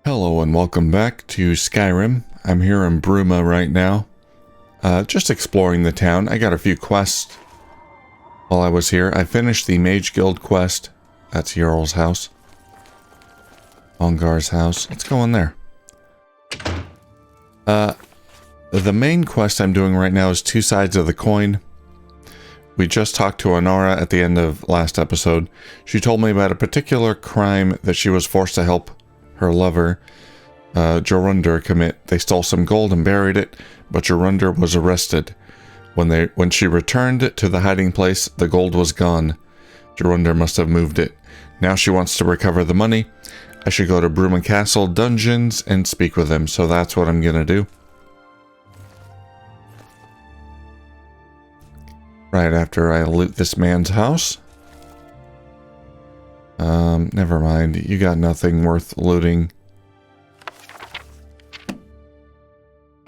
Hello and welcome back to Skyrim. I'm here in Bruma right now. Just exploring the town. I got a few quests while I was here. I finished the Mage Guild quest. That's Jarl's house. Ongar's house. Let's go in there. The main quest I'm doing right now is Two Sides of the Coin. We just talked to Anara at the end of last episode. She told me about a particular crime that she was forced to help her lover, Jorundur, commit. They stole some gold and buried it, but Jorundur was arrested. When she returned to the hiding place, the gold was gone. Jorundur must have moved it. Now she wants to recover the money. I should go to Bruma Castle dungeons and speak with him, so that's what I'm gonna do. Right after I loot this man's house. Never mind. You got nothing worth looting.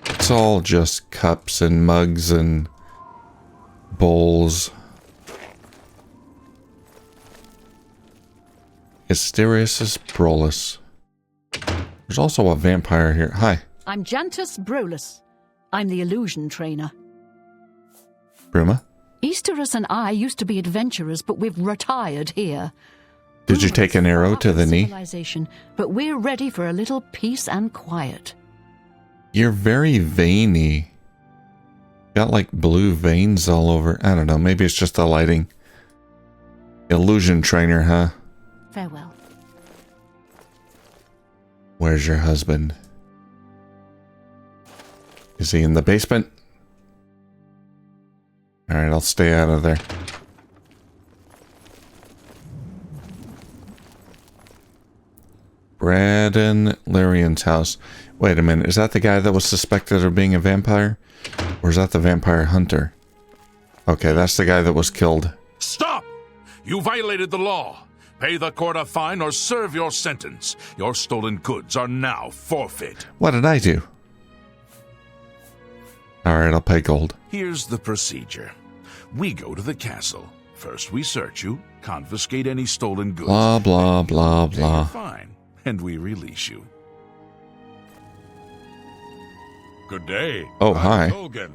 It's all just cups and mugs and bowls. Asterius Brolus. There's also a vampire here. Hi. I'm Jantus Brolus. I'm the illusion trainer. Bruma? Easterus and I used to be adventurers, but we've retired here. Did you take an arrow to the knee? But we're ready for a little peace and quiet. You're very veiny. Got like blue veins all over. I don't know, maybe it's just the lighting. Illusion trainer, huh? Farewell. Where's your husband? Is he in the basement? Alright, I'll stay out of there. Braden Lyrian's house. Wait a minute, is that the guy that was suspected of being a vampire? Or is that the vampire hunter? Okay, that's the guy that was killed. Stop! You violated the law. Pay the court a fine or serve your sentence. Your stolen goods are now forfeit. What did I do? Alright, I'll pay gold. Here's the procedure. We go to the castle. First we search you, confiscate any stolen goods. Blah, blah, blah, blah. Fine, and we release you. Good day. Oh, hi. I'm Tolkien,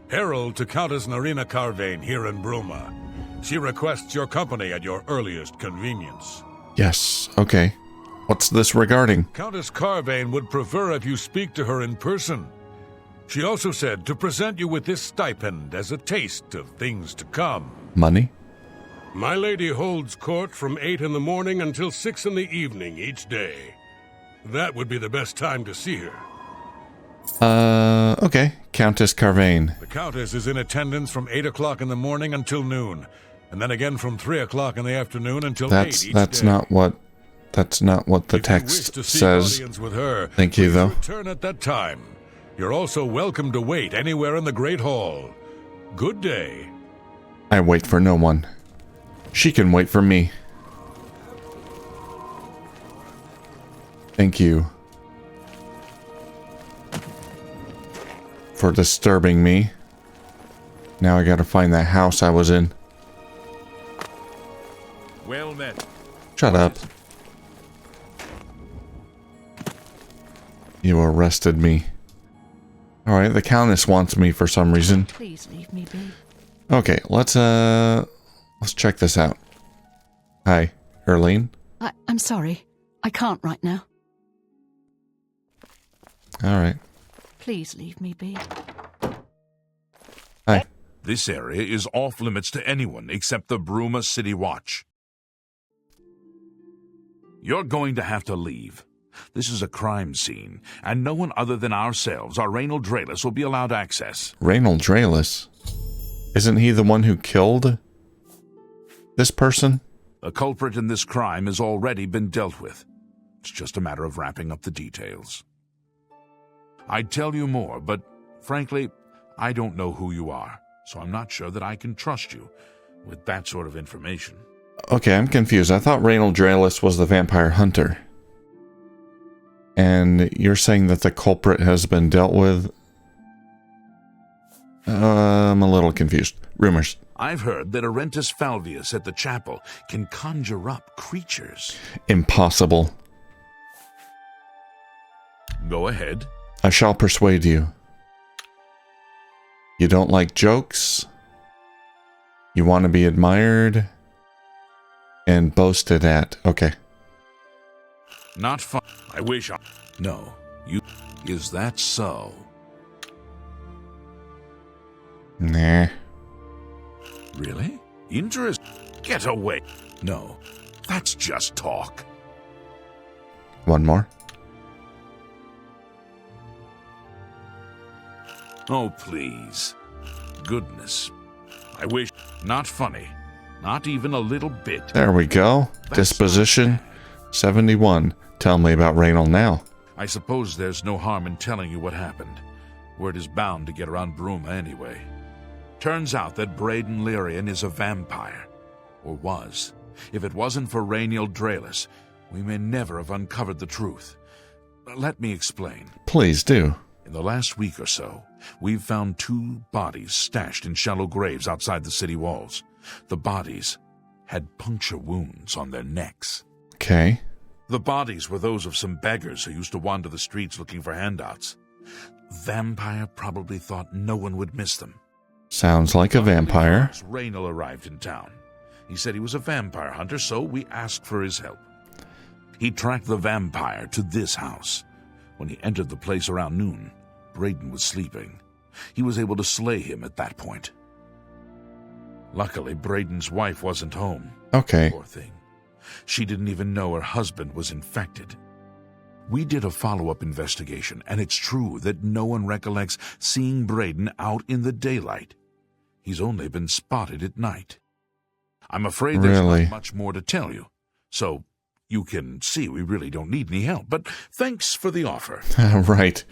herald to Countess Narina Carvane here in Bruma. She requests your company at your earliest convenience. Yes, okay. What's this regarding? Countess Carvane would prefer if you speak to her in person. She also said to present you with this stipend as a taste of things to come. Money? My lady holds court from 8 in the morning until 6 in the evening each day. That would be the best time to see her. Okay. Countess Carvane. The Countess is in attendance from 8 o'clock in the morning until noon, and then again from 3 o'clock in the afternoon until 8 each day. That's not what the text says. With her, Thank you, though. Return at that time. You're also welcome to wait anywhere in the Great Hall. Good day. I wait for no one. She can wait for me. Thank you for disturbing me. Now I gotta find that house I was in. Well met. Shut up. You arrested me. Alright, the Countess wants me for some reason. Please leave me be. Okay, let's check this out. Hi, Erlene. I'm sorry. I can't right now. Alright. Please leave me be. Hi. This area is off limits to anyone except the Bruma City Watch. You're going to have to leave. This is a crime scene, and no one other than ourselves, our Raynald Draelis, will be allowed access. Raynald Draelis? Isn't he the one who killed this person? The culprit in this crime has already been dealt with. It's just a matter of wrapping up the details. I'd tell you more, but frankly, I don't know who you are, so I'm not sure that I can trust you with that sort of information. Okay, I'm confused. I thought Raynald Draelis was the vampire hunter. And you're saying that the culprit has been dealt with? I'm a little confused. Rumors. I've heard that Arentus Falvius at the chapel can conjure up creatures. Impossible. Go ahead. I shall persuade you. You don't like jokes. You want to be admired and boasted at. Okay. Not fun. I wish I... No. You... Is that so? Nah. Really? Interest? Get away. No. That's just talk. One more. Oh, please. Goodness. I wish... Not funny. Not even a little bit. There we go. That's Disposition 71. Tell me about Raynal now. I suppose there's no harm in telling you what happened. Word is bound to get around Bruma anyway. Turns out that Braden Lyrian is a vampire. Or was. If it wasn't for Rainiel Draelis, we may never have uncovered the truth. Let me explain. Please do. In the last week or so, we've found 2 bodies stashed in shallow graves outside the city walls. The bodies had puncture wounds on their necks. Okay. The bodies were those of some beggars who used to wander the streets looking for handouts. Vampire probably thought no one would miss them. Sounds like a vampire. Raynal arrived in town. He said he was a vampire hunter, so we asked for his help. He tracked the vampire to this house. When he entered the place around noon, Braden was sleeping. He was able to slay him at that point. Luckily, Braden's wife wasn't home. Okay. Poor thing. She didn't even know her husband was infected. We did a follow-up investigation, and it's true that no one recollects seeing Braden out in the daylight. He's only been spotted at night. I'm afraid there's Really? not much more to tell you, so you can see we really don't need any help, but thanks for the offer. Right.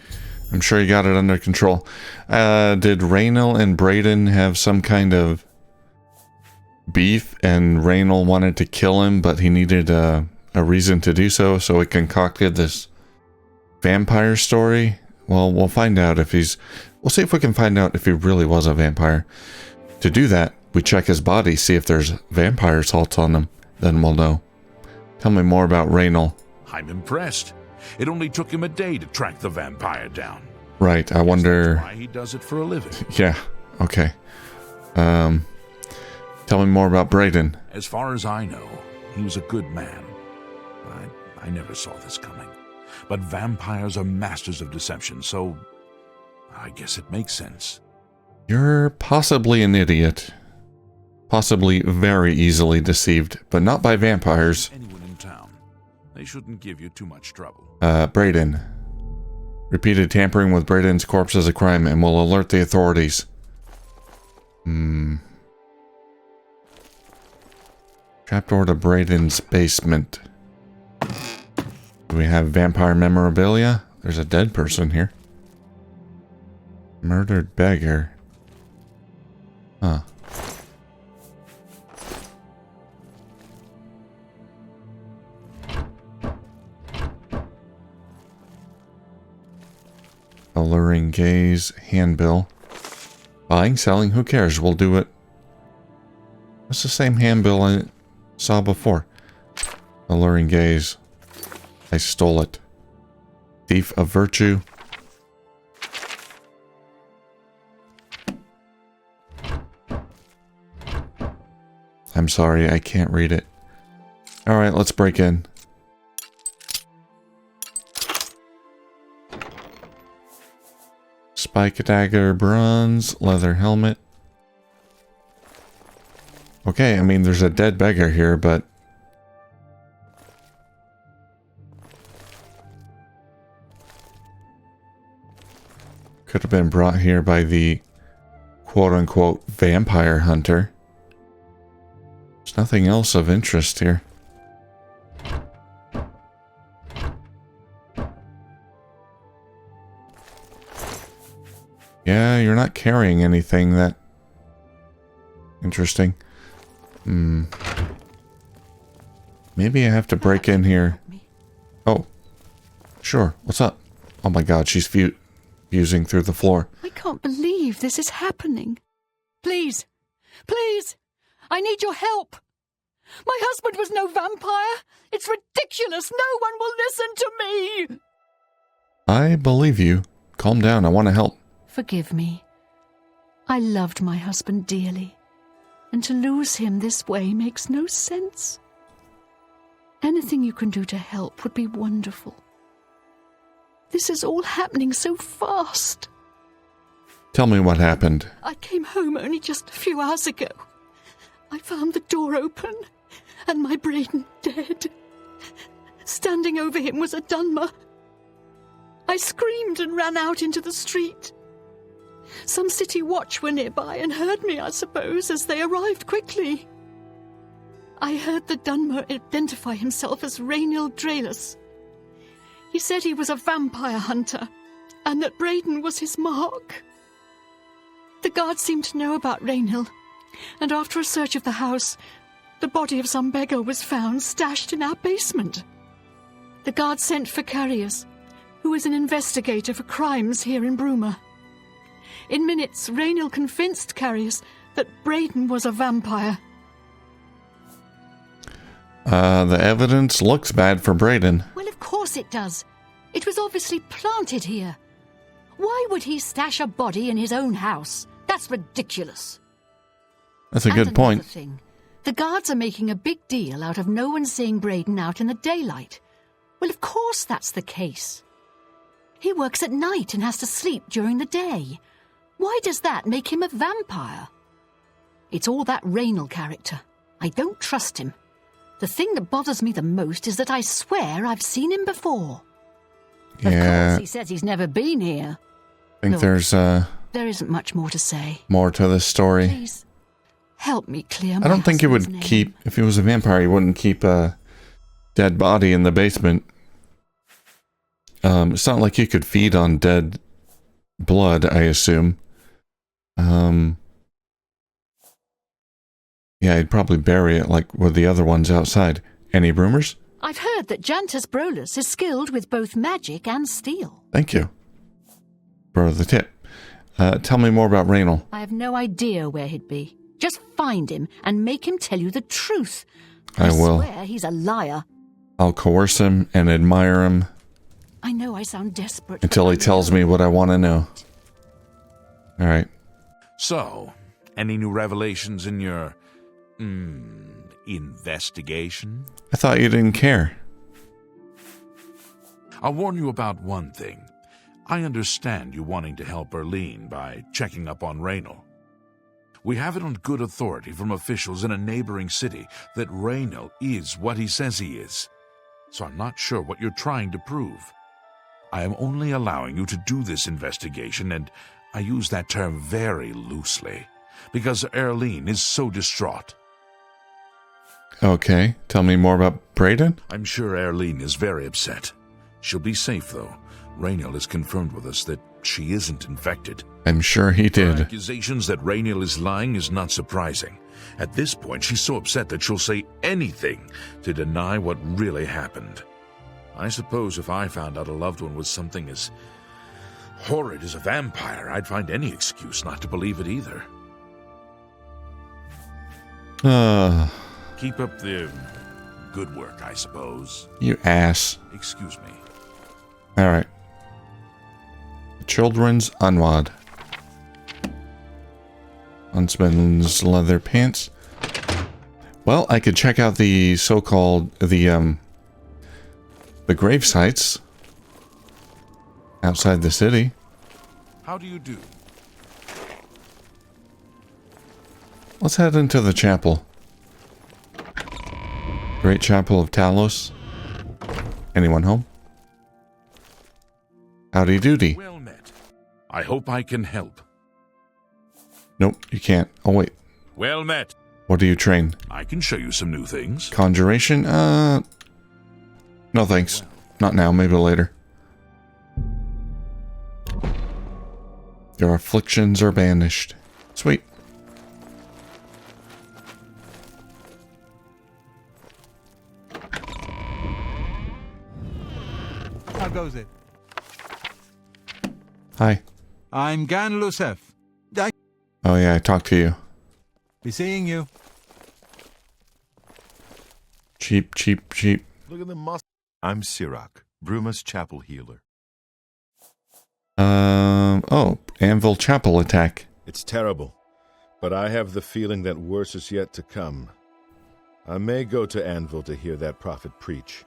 I'm sure you got it under control. Did Raynal and Braden have some kind of beef, and Raynal wanted to kill him, but he needed a reason to do so, so he concocted this vampire story? Well, we'll find out if he's... We'll see if we can find out if he really was a vampire. To do that, we check his body, see if there's vampire salts on him. Then we'll know. Tell me more about Raynal. I'm impressed. It only took him a day to track the vampire down. Right, I wonder... That's why he does it for a living. Yeah, okay. Tell me more about Braden. As far as I know, he was a good man. I never saw this coming. But vampires are masters of deception, so I guess it makes sense. You're possibly an idiot. Possibly very easily deceived, but not by vampires. Anyone in town, they shouldn't give you too much trouble. Braden. Repeated tampering with Braden's corpse is a crime and will alert the authorities. Trapdoor to Braden's basement. Do we have vampire memorabilia? There's a dead person here. Murdered beggar. Huh. Alluring gaze, handbill. Buying, selling, who cares? We'll do it. That's the same handbill I saw before. Alluring gaze. I stole it. Thief of virtue. I'm sorry, I can't read it. Alright, let's break in. Spike dagger, bronze, leather helmet. Okay, I mean, there's a dead beggar here, but... could have been brought here by the quote-unquote vampire hunter. There's nothing else of interest here. Yeah, you're not carrying anything that interesting. Maybe I have to break in here. Oh, sure. What's up? Oh my god, she's fusing through the floor. I can't believe this is happening. Please, please, I need your help. My husband was no vampire. It's ridiculous. No one will listen to me. I believe you. Calm down, I want to help. Forgive me. I loved my husband dearly, and to lose him this way makes no sense. Anything you can do to help would be wonderful. This is all happening so fast. Tell me what happened. I came home only just a few hours ago. I found the door open, and my Braden dead. Standing over him was a Dunmer. I screamed and ran out into the street. Some city watch were nearby and heard me, I suppose, as they arrived quickly. I heard the Dunmer identify himself as Rainil Draelus. He said he was a vampire hunter, and that Braden was his mark. The guards seemed to know about Rainil, and after a search of the house, the body of some beggar was found stashed in our basement. The guards sent for Carius, who is an investigator for crimes here in Bruma. In minutes, Rainil convinced Carius that Braden was a vampire. The evidence looks bad for Braden. Well, of course it does. It was obviously planted here. Why would he stash a body in his own house? That's ridiculous. That's a good point. Thing. The guards are making a big deal out of no one seeing Braden out in the daylight. Well, of course that's the case. He works at night and has to sleep during the day. Why does that make him a vampire? It's all that Rainil character. I don't trust him. The thing that bothers me the most is that I swear I've seen him before. Yeah. Of course, he says he's never been here. I think Look, there's there isn't much more to say. more to this story. Please, help me clear my I don't think he would husband's name. keep, if he was a vampire, he wouldn't keep a dead body in the basement. It's not like you could feed on dead blood, I assume. Yeah, he'd probably bury it like with the other ones outside. Any rumors? I've heard that Jantus Brolus is skilled with both magic and steel. Thank you for the tip. Tell me more about Rainil. I have no idea where he'd be. Just find him and make him tell you the truth. I will. swear he's a liar. I'll coerce him and admire him I know I sound desperate. until he tells me what I want to know. All right. So, any new revelations in your, investigation? I thought you didn't care. I'll warn you about one thing. I understand you wanting to help Erlene by checking up on Rainil. We have it on good authority from officials in a neighboring city that Rainil is what he says he is. So I'm not sure what you're trying to prove. I am only allowing you to do this investigation, and I use that term very loosely, because Erlene is so distraught. Okay. Tell me more about Braden. I'm sure Erlene is very upset. She'll be safe, though. Rainil has confirmed with us that she isn't infected. I'm sure he Her did. accusations that Rainil is lying is not surprising. At this point, she's so upset that she'll say anything to deny what really happened. I suppose if I found out a loved one was something as horrid as a vampire, I'd find any excuse not to believe it either. Keep up the good work, I suppose. You ass. Excuse me. All right. Children's Unwad. Huntsman's leather pants. Well, I could check out the so-called the grave sites outside the city. How do you do? Let's head into the chapel. Great Chapel of Talos. Anyone home? Howdy doody. Well met. I hope I can help. Nope, you can't. Oh wait, Well met. what do you train? I can show you some new things. Conjuration? No thanks. Not now, maybe later. Your afflictions are banished. Sweet. How goes it? Hi. I'm Gan Lusef. Oh yeah, I talked to you. Be seeing you. Cheap, cheap, cheap. Look at the muscle. I'm Sirach, Bruma's chapel healer. Oh, Anvil Chapel attack. It's terrible, but I have the feeling that worse is yet to come. I may go to Anvil to hear that prophet preach,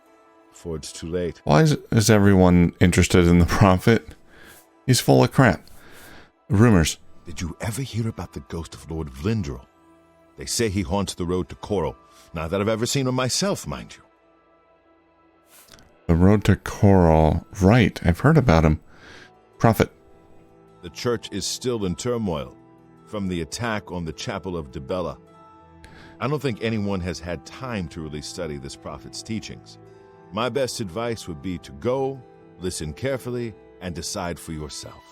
before it's too late. Why is everyone interested in the prophet? He's full of crap. Rumors. Did you ever hear about the ghost of Lord Vlindrel? They say he haunts the road to Qarl. Not that I've ever seen him myself, mind you. The road to Qarl. Right, I've heard about him. Prophet. The church is still in turmoil from the attack on the Chapel of Dibella. I don't think anyone has had time to really study this prophet's teachings. My best advice would be to go, listen carefully, and decide for yourself.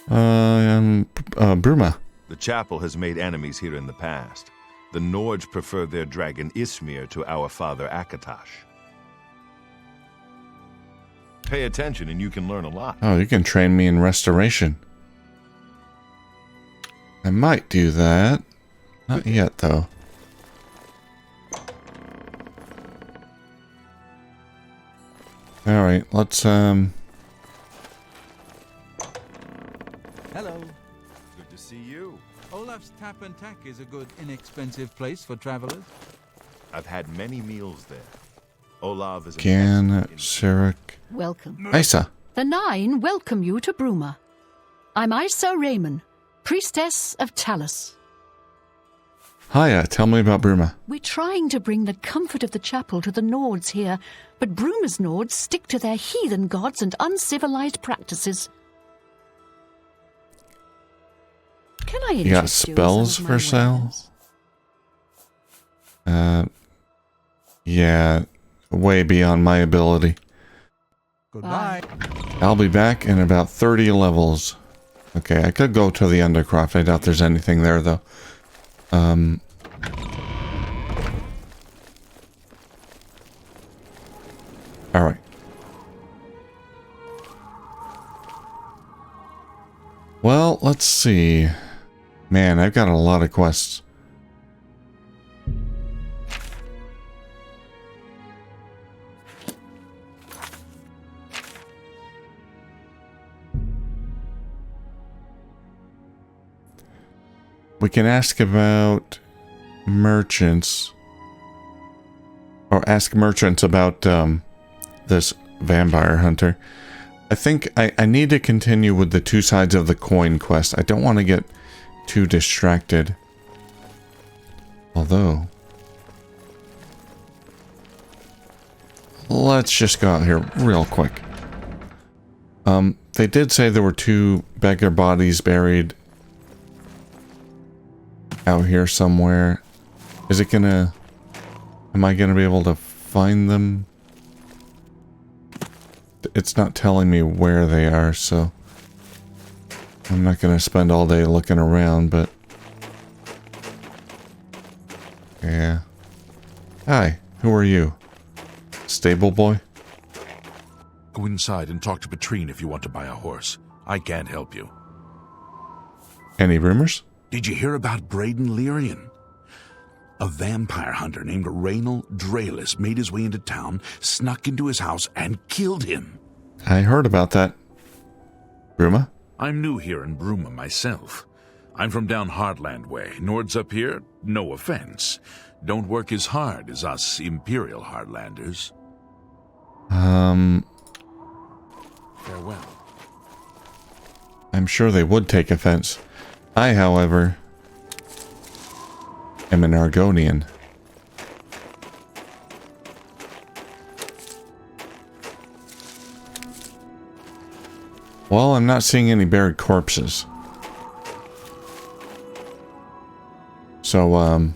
Bruma. The chapel has made enemies here in the past. The Nords prefer their dragon Ismir to our father Akatosh. Pay attention and you can learn a lot. Oh, you can train me in restoration. I might do that. Not yet, though. Alright, let's, Hello. Good to see you. Olaf's Tap and Tack is a good, inexpensive place for travelers. I've had many meals there. Olaf is Gan, Sirik, Welcome. Isa. The Nine welcome you to Bruma. I'm Isa Raymond, priestess of Talus. Hiya, tell me about Bruma. We're trying to bring the comfort of the chapel to the Nords here, but Bruma's Nords stick to their heathen gods and uncivilized practices. Can I You got interest you in spells some of my for sale? wares? Yeah, way beyond my ability. Goodbye. I'll be back in about 30 levels. Okay, I could go to the Undercroft. I doubt there's anything there, though. Alright. Well, let's see. Man, I've got a lot of quests. We can ask about merchants. Or ask merchants about this vampire hunter. I think I need to continue with the two sides of the coin quest. I don't want to get too distracted. Although, let's just go out here real quick. They did say there were 2 beggar bodies buried out here somewhere. Is it gonna... Am I gonna be able to find them? It's not telling me where they are, so... I'm not gonna spend all day looking around, but... Yeah. Hi, who are you? Stable boy? Go inside and talk to Petrine if you want to buy a horse. I can't help you. Any rumors? Did you hear about Braden Lyrian? A vampire hunter named Raynal Draelis made his way into town, snuck into his house, and killed him. I heard about that. Bruma? I'm new here in Bruma myself. I'm from down Heartland way. Nords up here, no offense, don't work as hard as us Imperial Heartlanders. Farewell. I'm sure they would take offense. I, however, am an Argonian. Well, I'm not seeing any buried corpses. So,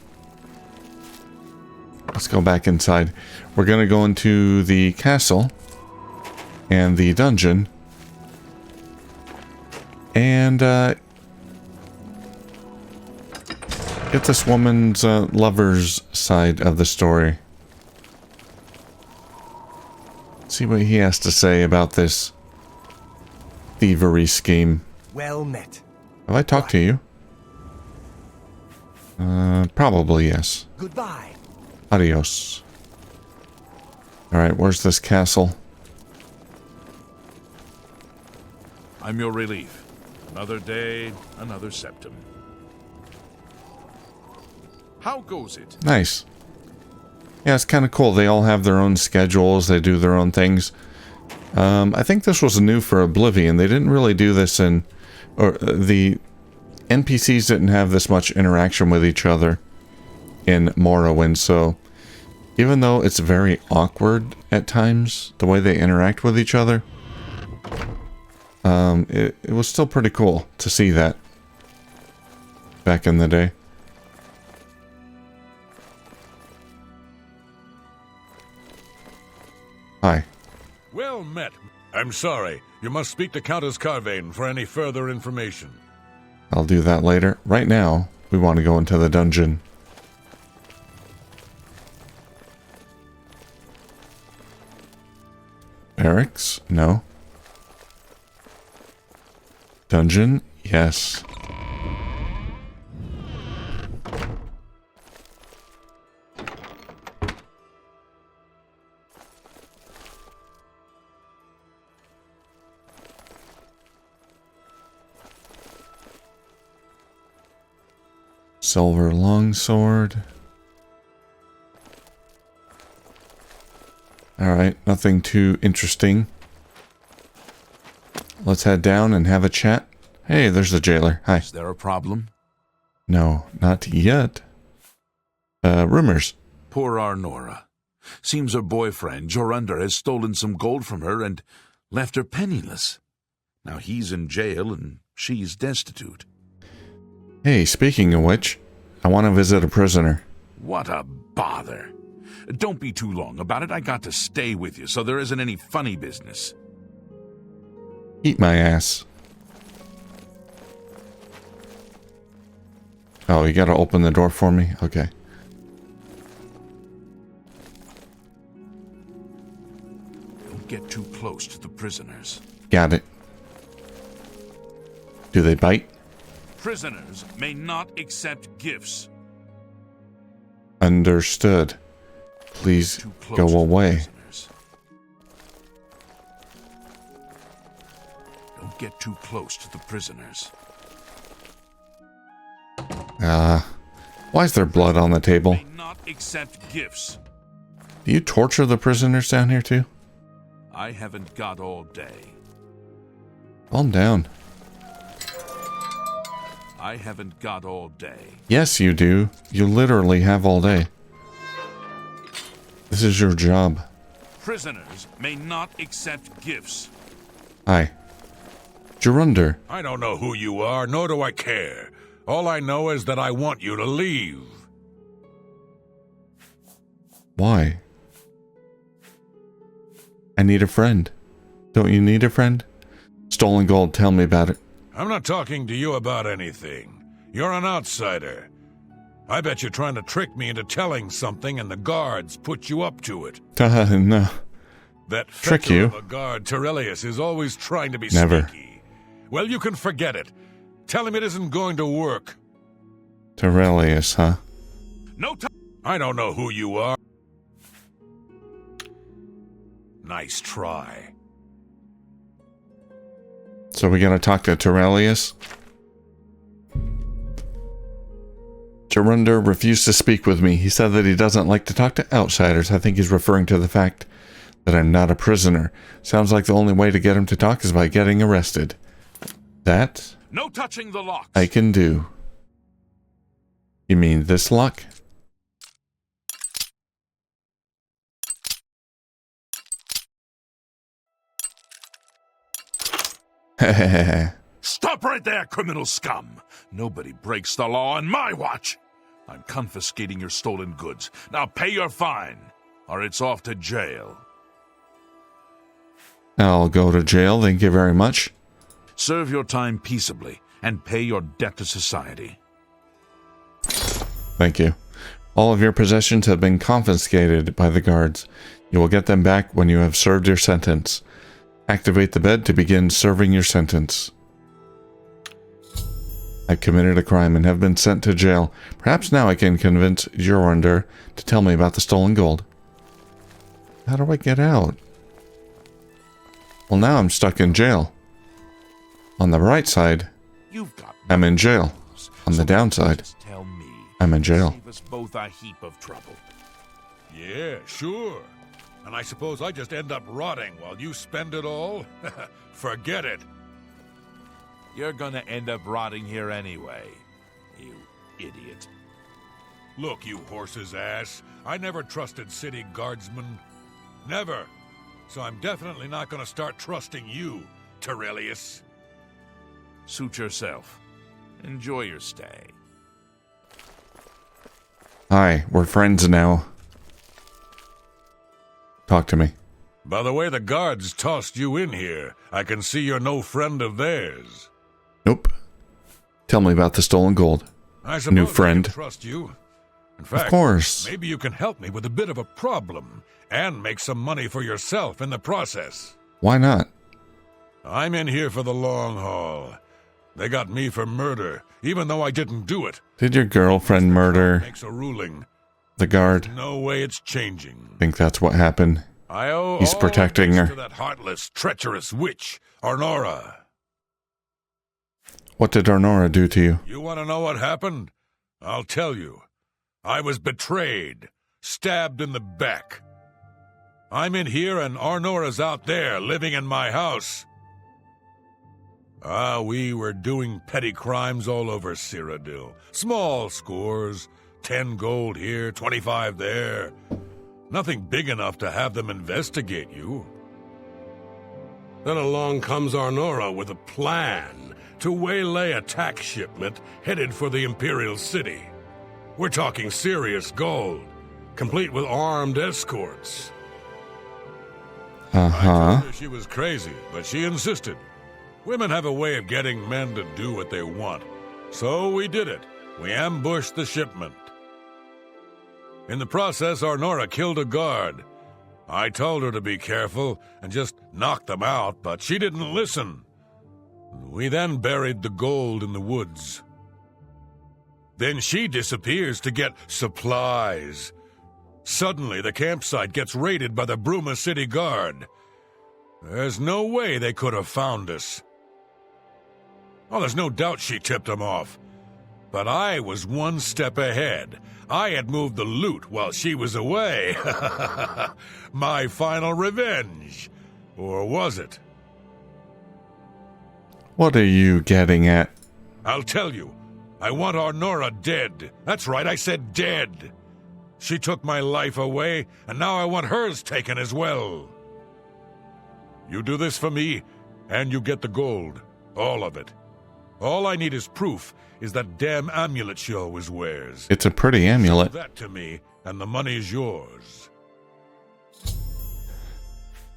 let's go back inside. We're gonna go into the castle and the dungeon and get this woman's lover's side of the story. See what he has to say about this thievery scheme. Well met. Have I talked to you? Probably yes. Goodbye. Adios. Alright, where's this castle? I'm your relief. Another day, another septum. How goes it? Nice. Yeah, it's kind of cool. They all have their own schedules. They do their own things. I think this was new for Oblivion. They didn't really do this in... Or the NPCs didn't have this much interaction with each other in Morrowind, so... Even though it's very awkward at times, the way they interact with each other, it was still pretty cool to see that back in the day. Hi. Well met. I'm sorry. You must speak to Countess Carvane for any further information. I'll do that later. Right now, we want to go into the dungeon. Barracks? No. Dungeon? Yes. Silver longsword. Alright, nothing too interesting. Let's head down and have a chat. Hey, there's the jailer. Hi. Is there a problem? No, not yet. Rumors. Poor Arnora. Seems her boyfriend, Jorundr, has stolen some gold from her and left her penniless. Now he's in jail and she's destitute. Hey, speaking of which, I want to visit a prisoner. What a bother. Don't be too long about it. I got to stay with you, so there isn't any funny business. Eat my ass. Oh, you gotta open the door for me? Okay. Don't get too close to the prisoners. Got it. Do they bite? Prisoners may not accept gifts. Understood. Please Too close go to the away. prisoners. Don't get too close to the prisoners. Why is there blood on the table? May not accept gifts. Do you torture the prisoners down here too? I haven't got all day. Calm down. I haven't got all day. Yes, you do. You literally have all day. This is your job. Prisoners may not accept gifts. Hi. Jorundr. I don't know who you are, nor do I care. All I know is that I want you to leave. Why? I need a friend. Don't you need a friend? Stolen gold, tell me about it. I'm not talking to you about anything. You're an outsider. I bet you're trying to trick me into telling something and the guards put you up to it. No. That Trick fetcher you? of a guard, Terrelius, is always trying to be Never. sneaky. Well, you can forget it. Tell him it isn't going to work. Terrelius, huh? No time. I don't know who you are. Nice try. So we gotta talk to Terrelius? Jorundr refused to speak with me. He said that he doesn't like to talk to outsiders. I think he's referring to the fact that I'm not a prisoner. Sounds like the only way to get him to talk is by getting arrested. That No touching the locks. I can do. You mean this lock? Hehehe. Stop right there, criminal scum. Nobody breaks the law on my watch. I'm confiscating your stolen goods. Now pay your fine, or it's off to jail. I'll go to jail, thank you very much. Serve your time peaceably and pay your debt to society. Thank you. All of your possessions have been confiscated by the guards. You will get them back when you have served your sentence. Activate the bed to begin serving your sentence. I've committed a crime and have been sent to jail. Perhaps now I can convince Jorundr to tell me about the stolen gold. How do I get out? Well, now I'm stuck in jail. On the right side, You've got I'm in jail. On the so downside, just tell me. I'm in jail. Save us both a heap of trouble. Yeah, sure. And I suppose I just end up rotting while you spend it all? Forget it. You're gonna end up rotting here anyway, you idiot. Look, you horse's ass. I never trusted city guardsmen. Never. So I'm definitely not gonna start trusting you, Terrelius. Suit yourself. Enjoy your stay. Hi, we're friends now. Talk to me. By the way the guards tossed you in here, I can see you're no friend of theirs. Nope. Tell me about the stolen gold. I suppose New I friend. can trust you. In fact, Of course. maybe you can help me with a bit of a problem and make some money for yourself in the process. Why not? I'm in here for the long haul. They got me for murder, even though I didn't do it. Did your girlfriend murder Makes a ruling. the guard? No way it's changing. Think that's what happened. I owe He's all protecting this her. to that heartless, treacherous witch, Arnora. What did Arnora do to you? You want to know what happened? I'll tell you. I was betrayed, stabbed in the back. I'm in here and Arnora's out there, living in my house. We were doing petty crimes all over Cyrodiil. Small scores, 10 gold here, 25 there. Nothing big enough to have them investigate you. Then along comes Arnora with a plan to waylay a tax shipment headed for the Imperial City. We're talking serious gold, complete with armed escorts. I told her she was crazy, but she insisted. Women have a way of getting men to do what they want. So we did it. We ambushed the shipment. In the process, Arnora killed a guard. I told her to be careful and just knock them out, but she didn't listen. We then buried the gold in the woods. Then she disappears to get supplies. Suddenly, the campsite gets raided by the Bruma City Guard. There's no way they could have found us. Oh, there's no doubt she tipped them off. But I was one step ahead. I had moved the loot while she was away. My final revenge. Or was it? What are you getting at? I'll tell you. I want Arnora dead. That's right, I said dead. She took my life away, and now I want hers taken as well. You do this for me, and you get the gold. All of it. All I need is proof is that damn amulet she always wears. It's a pretty amulet. Show that to me, and the money's yours.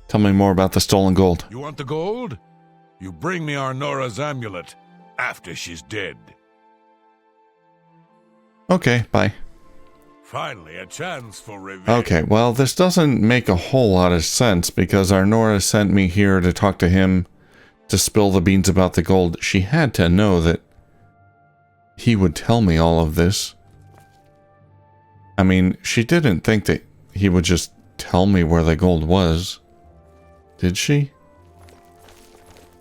Tell me more about the stolen gold. You want the gold? You bring me Arnora's amulet after she's dead. Okay, bye. Finally, a chance for revenge. Okay, well, this doesn't make a whole lot of sense because Arnora sent me here to talk to him to spill the beans about the gold. She had to know that he would tell me all of this. I mean, she didn't think that he would just tell me where the gold was. Did she?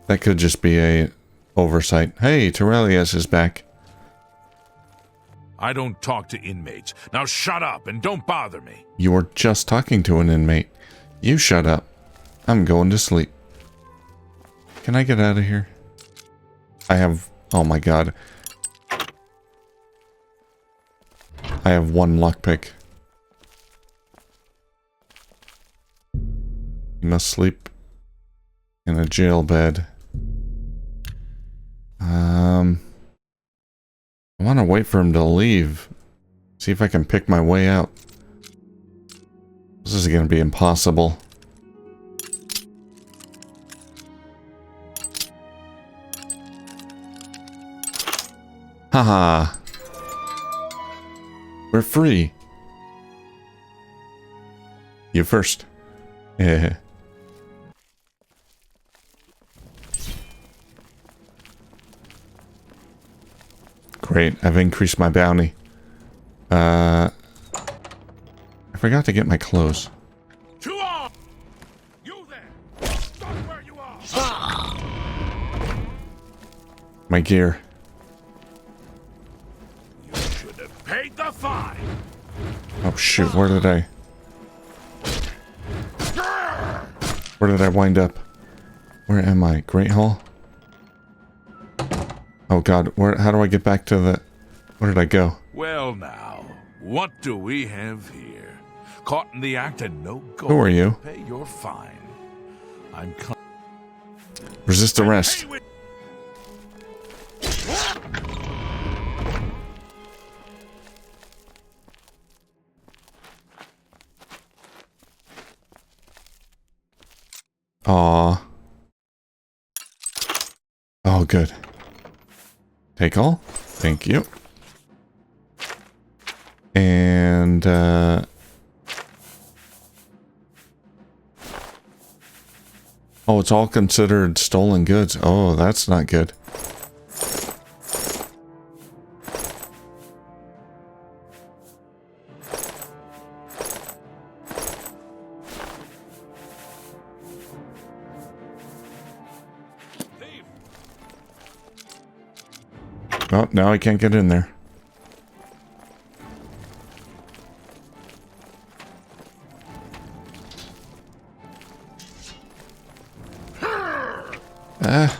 That could just be a oversight. Hey, Terrelius is back. I don't talk to inmates. Now shut up and don't bother me. You were just talking to an inmate. You shut up. I'm going to sleep. Can I get out of here? I have... Oh my god. I have one lockpick. You must sleep in a jail bed. I want to wait for him to leave. See if I can pick my way out. This is going to be impossible. Haha. We're free. You first. Yeah. Great, I've increased my bounty. I forgot to get my clothes. To all! You there! Stop where you are! My gear. You should have paid the fine. Oh shoot, where did I wind up? Where am I? Great Hall? Oh god, how do I get back to the... Where did I go? Well now, what do we have here? Caught in the act and no gold. Who are you? Pay your fine. I'm Resist arrest. Aww. Oh, good. Take all. Thank you. And, oh, it's all considered stolen goods. Oh, that's not good. Oh, now I can't get in there. Ah.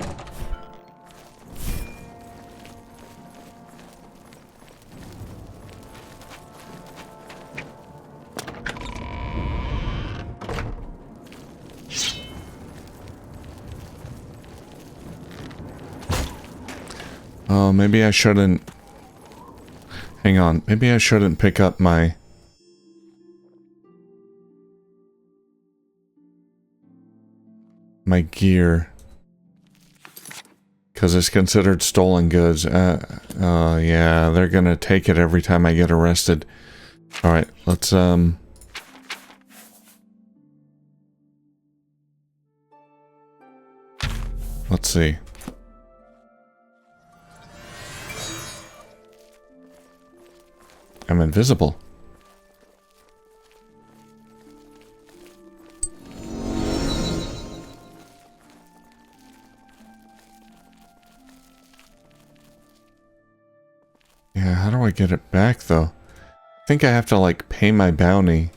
Oh, maybe I shouldn't... Hang on. Maybe I shouldn't pick up my... gear. Because it's considered stolen goods. Yeah, they're gonna take it every time I get arrested. Alright, let's, let's see. I'm invisible. Yeah, how do I get it back, though? I think I have to, like, pay my bounty.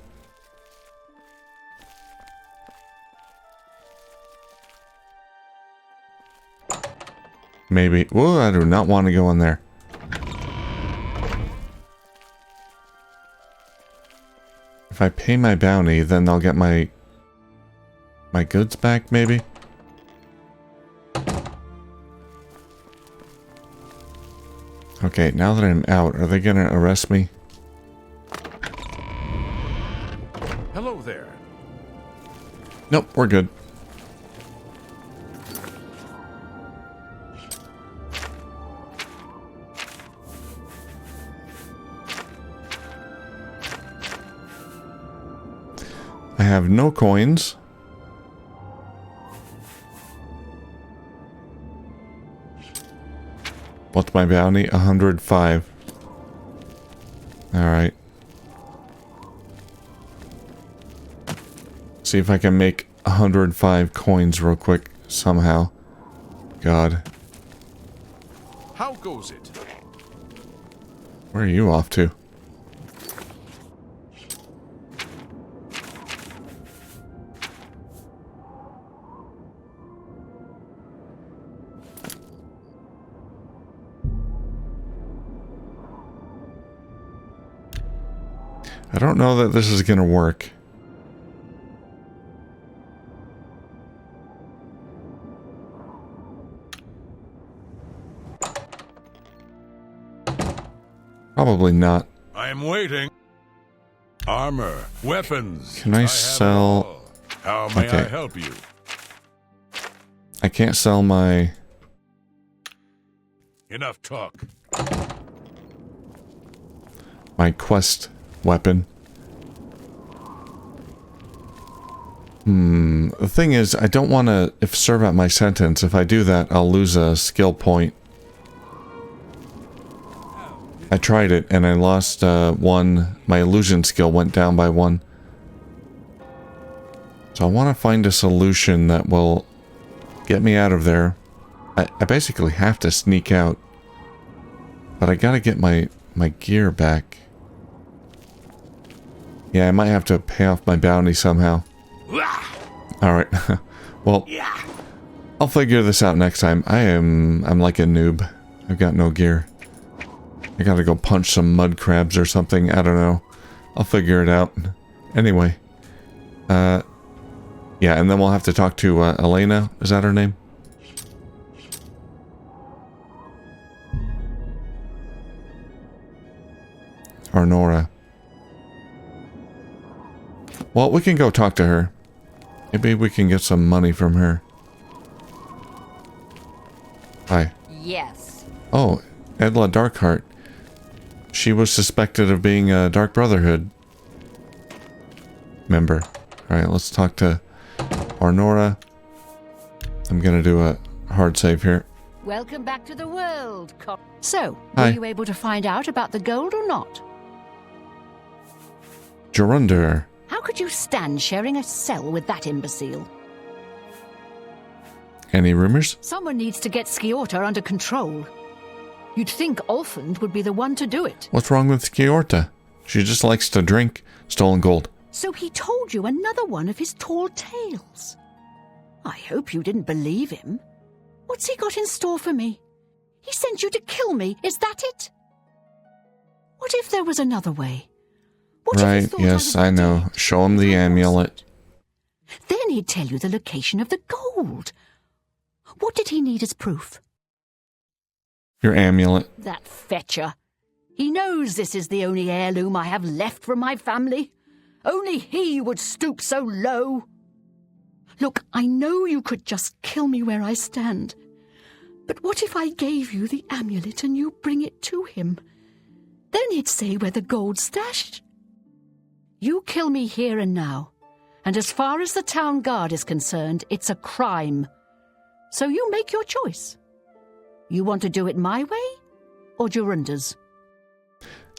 Maybe. Whoa, I do not want to go in there. If I pay my bounty, then they'll get my goods back, maybe? Okay, now that I'm out, are they gonna arrest me? Hello there. Nope, we're good. I have no coins. What's my bounty? 105. Alright. See if I can make 105 coins real quick somehow. God. How goes it? Where are you off to? I don't know that this is gonna work. Probably not. I am waiting. Armor, weapons. Can I have sell- it all. How may I Okay. help you? I can't sell my... Enough talk. my quest weapon. The thing is, I don't want to serve out my sentence. If I do that, I'll lose a skill point. I tried it, and I lost one. My illusion skill went down by 1. So I want to find a solution that will get me out of there. I basically have to sneak out. But I gotta get my gear back. Yeah, I might have to pay off my bounty somehow. Alright. Well, I'll figure this out next time. I'm like a noob. I've got no gear. I gotta go punch some mud crabs or something. I don't know. I'll figure it out. Anyway. Yeah, and then we'll have to talk to Elena. Is that her name? Or Nora. Well, we can go talk to her. Maybe we can get some money from her. Hi. Yes. Oh, Edla Darkheart. She was suspected of being a Dark Brotherhood member. Alright, let's talk to Nora. I'm gonna do a hard save here. Welcome back to the world, Qarl. So, Hi. were you able to find out about the gold or not? Jorundur. How could you stand sharing a cell with that imbecile? Any rumors? Someone needs to get Skiorta under control. You'd think Olfund would be the one to do it. What's wrong with Skiorta? She just likes to drink stolen gold. So he told you another one of his tall tales. I hope you didn't believe him. What's he got in store for me? He sent you to kill me, is that it? What if there was another way? What if he Right, thought yes, I I was know. dead? Show him the I amulet. wasn't. Then he'd tell you the location of the gold. What did he need as proof? Your amulet. That fetcher. He knows this is the only heirloom I have left from my family. Only he would stoop so low. Look, I know you could just kill me where I stand. But what if I gave you the amulet and you bring it to him? Then he'd say where the gold's stashed. You kill me here and now, and as far as the town guard is concerned, it's a crime. So you make your choice. You want to do it my way, or Jorundar's?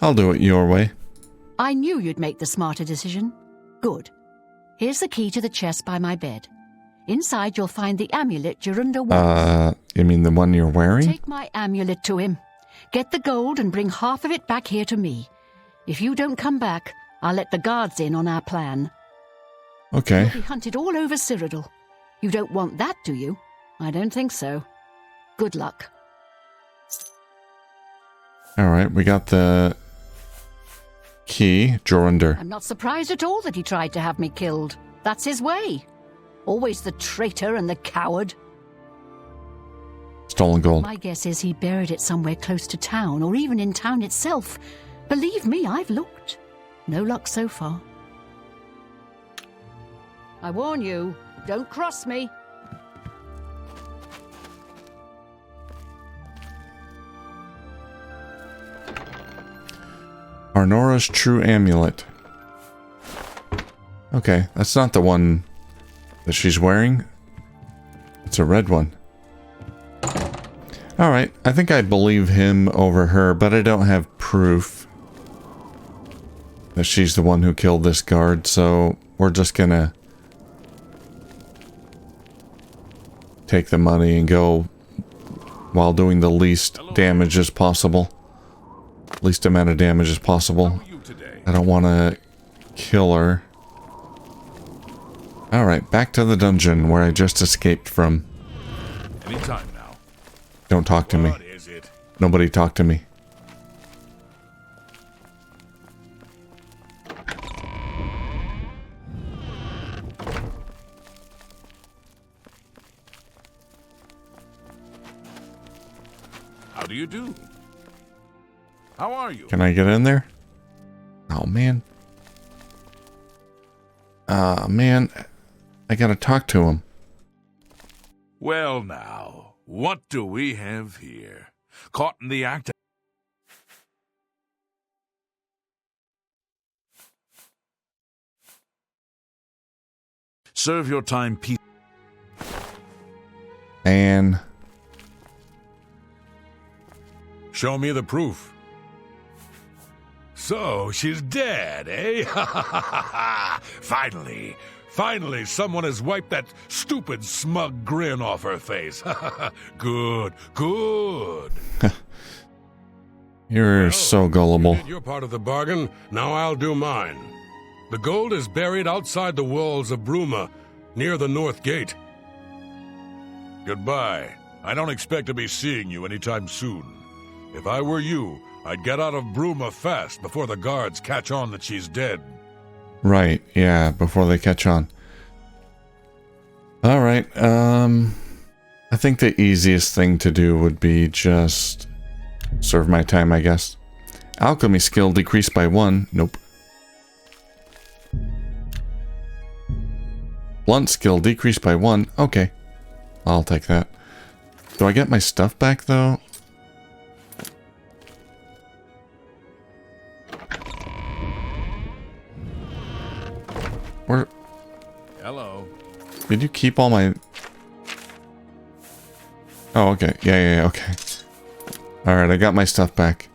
I'll do it your way. I knew you'd make the smarter decision. Good. Here's the key to the chest by my bed. Inside you'll find the amulet Jorundar wants. You mean the one you're wearing? Take my amulet to him. Get the gold and bring half of it back here to me. If you don't come back, I'll let the guards in on our plan. Okay. You'll be hunted all over Cyrodiil. You don't want that, do you? I don't think so. Good luck. Alright, we got the key, Jorundur. I'm not surprised at all that he tried to have me killed. That's his way. Always the traitor and the coward. Stolen gold. My guess is he buried it somewhere close to town, or even in town itself. Believe me, I've looked. No luck so far. I warn you, don't cross me. Arnora's true amulet. Okay, that's not the one that she's wearing. It's a red one. Alright, I think I believe him over her, but I don't have proof that she's the one who killed this guard, so we're just gonna take the money and go while doing the least damage as possible. Least amount of damage as possible. I don't want to kill her. Alright, back to the dungeon where I just escaped from. Anytime now. Don't talk to me. What is it? Nobody talk to me. How do you do? How are you? Can I get in there? Oh, man. Man. I gotta talk to him. Well now, what do we have here? Caught in the act. Serve your time peacefully. And Show me the proof. So, she's dead, eh? Finally. Finally, someone has wiped that stupid, smug grin off her face. Good, good. You're so gullible. You did your part of the bargain, now I'll do mine. The gold is buried outside the walls of Bruma, near the North Gate. Goodbye. I don't expect to be seeing you anytime soon. If I were you, I'd get out of Bruma fast before the guards catch on that she's dead. Right, yeah, before they catch on. Alright, I think the easiest thing to do would be just serve my time, I guess. Alchemy skill decreased by 1. Nope. Blunt skill decreased by 1. Okay. I'll take that. Do I get my stuff back, though? Where? Hello. Did you keep all my... Oh, okay. Yeah, okay. Alright, I got my stuff back.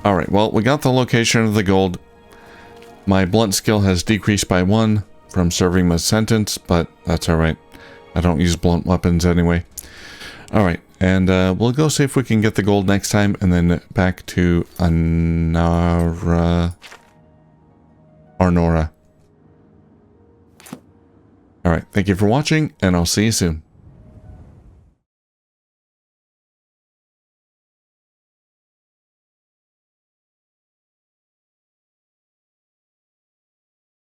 Alright, well, we got the location of the gold. My blunt skill has decreased by 1 from serving my sentence, but that's alright. I don't use blunt weapons anyway. Alright, and we'll go see if we can get the gold next time, and then back to Arnora. Alright, thank you for watching, and I'll see you soon.